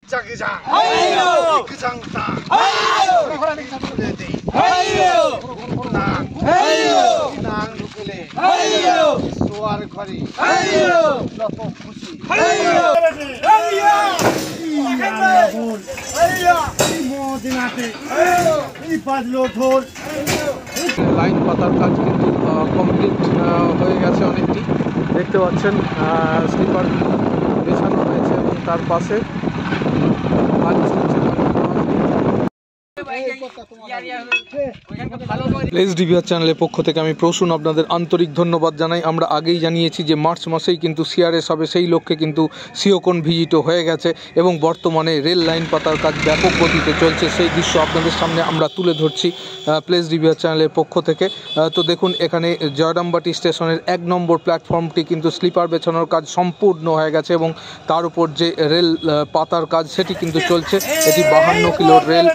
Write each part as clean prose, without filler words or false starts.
자기장 그장사 nang lukele suar khari loto khushi line পাতার কাজ কিন্তু কমপ্লিট হয়ে গেছে অনেকটি। দেখতে পাচ্ছেন স্লিপার বেছানো হয়েছে এবং তার পাশে কাজ চলছে। প্লেস ডিভিআর চ্যানেলের পক্ষ থেকে আমি প্রসূন আপনাদের আন্তরিক ধন্যবাদ জানাই। আমরা আগেই জানিয়েছি যে মার্চ মাসেই কিন্তু সিআরএস হবে, সেই লক্ষ্যে কিন্তু সিওকন ভিজিটও হয়ে গেছে এবং বর্তমানে রেল লাইন পাতার কাজ ব্যাপক গতিতে চলছে। সেই দৃশ্য আপনাদের সামনে আমরা তুলে ধরছি প্লেস ডিভিআর চ্যানেলের পক্ষ থেকে। তো দেখুন, এখানে জয়রামবাটি স্টেশনের 1 নম্বর প্ল্যাটফর্মটি কিন্তু স্লিপার বেছানোর কাজ সম্পূর্ণ হয়ে গেছে এবং তার উপর যে রেল পাতার কাজ সেটি কিন্তু চলছে। এটি 52 কিলোর রেল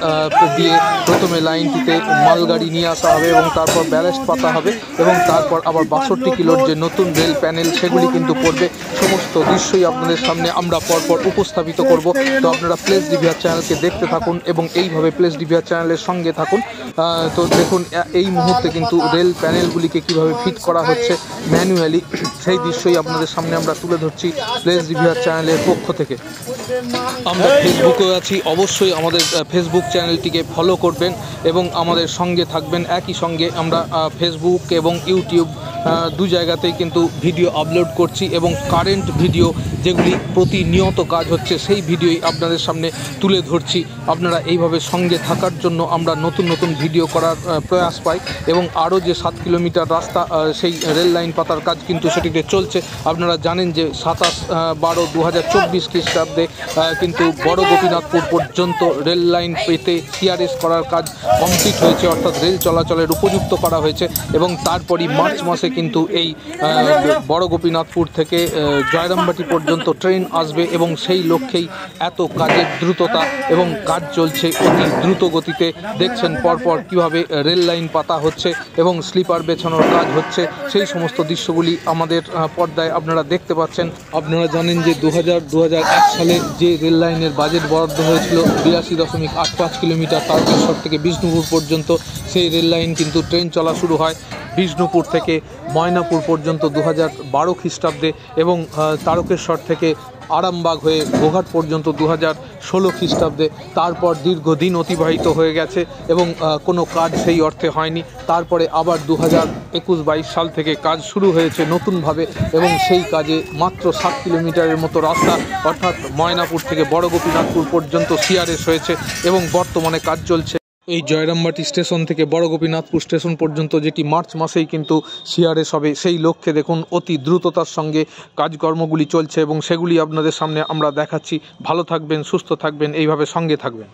দিয়ে প্রথমে লাইনটিতে মালগাড়ি নিয়ে আসা হবে এবং তারপর ব্যালেস্ট পাতা হবে এবং তারপর আবার 62 কিলোর যে নতুন রেল প্যানেল সেগুলি কিন্তু পড়বে। সমস্ত দৃশ্যই আপনাদের সামনে আমরা পরপর উপস্থাপিত করব। তো আপনারা প্লেস ডিভিআর চ্যানেলকে দেখতে থাকুন এবং এইভাবে প্লেস ডিভিআর চ্যানেলের সঙ্গে থাকুন। তো দেখুন, এই মুহূর্তে কিন্তু রেল প্যানেলগুলিকে কিভাবে ফিট করা হচ্ছে ম্যানুয়ালি, সেই দৃশ্যই আপনাদের সামনে আমরা তুলে ধরছি প্লেস ডিভিআর চ্যানেলের পক্ষ থেকে। আমরা ফেসবুকেও আছি, অবশ্যই আমাদের ফেসবুক চ্যানেলটিকে ফলো করবেন এবং আমাদের সঙ্গে থাকবেন। একই সঙ্গে আমরা ফেসবুক এবং ইউটিউব দু জায়গাতেই কিন্তু ভিডিও আপলোড করছি এবং কারেন্ট ভিডিও যেগুলি প্রতিনিয়ত কাজ হচ্ছে সেই ভিডিওই আপনাদের সামনে তুলে ধরছি। আপনারা এইভাবে সঙ্গে থাকার জন্য আমরা নতুন নতুন ভিডিও করার প্রয়াস পাই এবং আরও যে 7 কিলোমিটার রাস্তা সেই রেল লাইন পাতার কাজ কিন্তু সেটিতে চলছে। আপনারা জানেন যে 27/12/2024 খ্রিস্টাব্দে কিন্তু বড় গোপীনাথপুর পর্যন্ত রেল লাইন পেতে সিআরএস করার কাজ কমপ্লিট হয়েছে, অর্থাৎ রেল চলাচলের উপযুক্ত করা হয়েছে এবং তারপরই মার্চ মাসে কিন্তু এই বড় গোপীনাথপুর থেকে জয়রামবাটি পর্যন্ত ট্রেন আসবে এবং সেই লক্ষ্যেই এত কাজের দ্রুততা এবং কাজ চলছে অতি দ্রুত গতিতে। দেখছেন পরপর কিভাবে রেল লাইন পাতা হচ্ছে এবং স্লিপার বেছানোর কাজ হচ্ছে, সেই সমস্ত দৃশ্যগুলি আমাদের পর্দায় আপনারা দেখতে পাচ্ছেন। আপনারা জানেন যে 2001 সালে যে রেল লাইনের বাজেট বরাদ্দ হয়েছিল 82.85 কিলোমিটার তারকেশ্বর থেকে বিষ্ণুপুর পর্যন্ত, সেই রেল লাইন কিন্তু ট্রেন চলা শুরু হয় বিষ্ণুপুর থেকে ময়নাপুর পর্যন্ত 2012 খ্রিস্টাব্দে এবং তারকেশ্বর থেকে আরামবাগ হয়ে গোঘাট পর্যন্ত 2016 খ্রিস্টাব্দে। তারপর দীর্ঘদিন অতিবাহিত হয়ে গেছে এবং কোনো কাজ সেই অর্থে হয়নি। তারপরে আবার 2021-22 সাল থেকে কাজ শুরু হয়েছে নতুনভাবে এবং সেই কাজে মাত্র 7 কিলোমিটারের মতো রাস্তা, অর্থাৎ ময়নাপুর থেকে বড় গোপীনাথপুর পর্যন্ত সিআরএস হয়েছে এবং বর্তমানে কাজ চলছে এই জয়রামবাটি স্টেশন থেকে বড় গোপীনাথপুর স্টেশন পর্যন্ত, যেটি মার্চ মাসেই কিন্তু সিআরএস হবে। সেই লক্ষ্যে দেখুন অতি দ্রুততার সঙ্গে কাজকর্মগুলি চলছে এবং সেগুলি আপনাদের সামনে আমরা দেখাচ্ছি। ভালো থাকবেন, সুস্থ থাকবেন, এইভাবে সঙ্গে থাকবেন।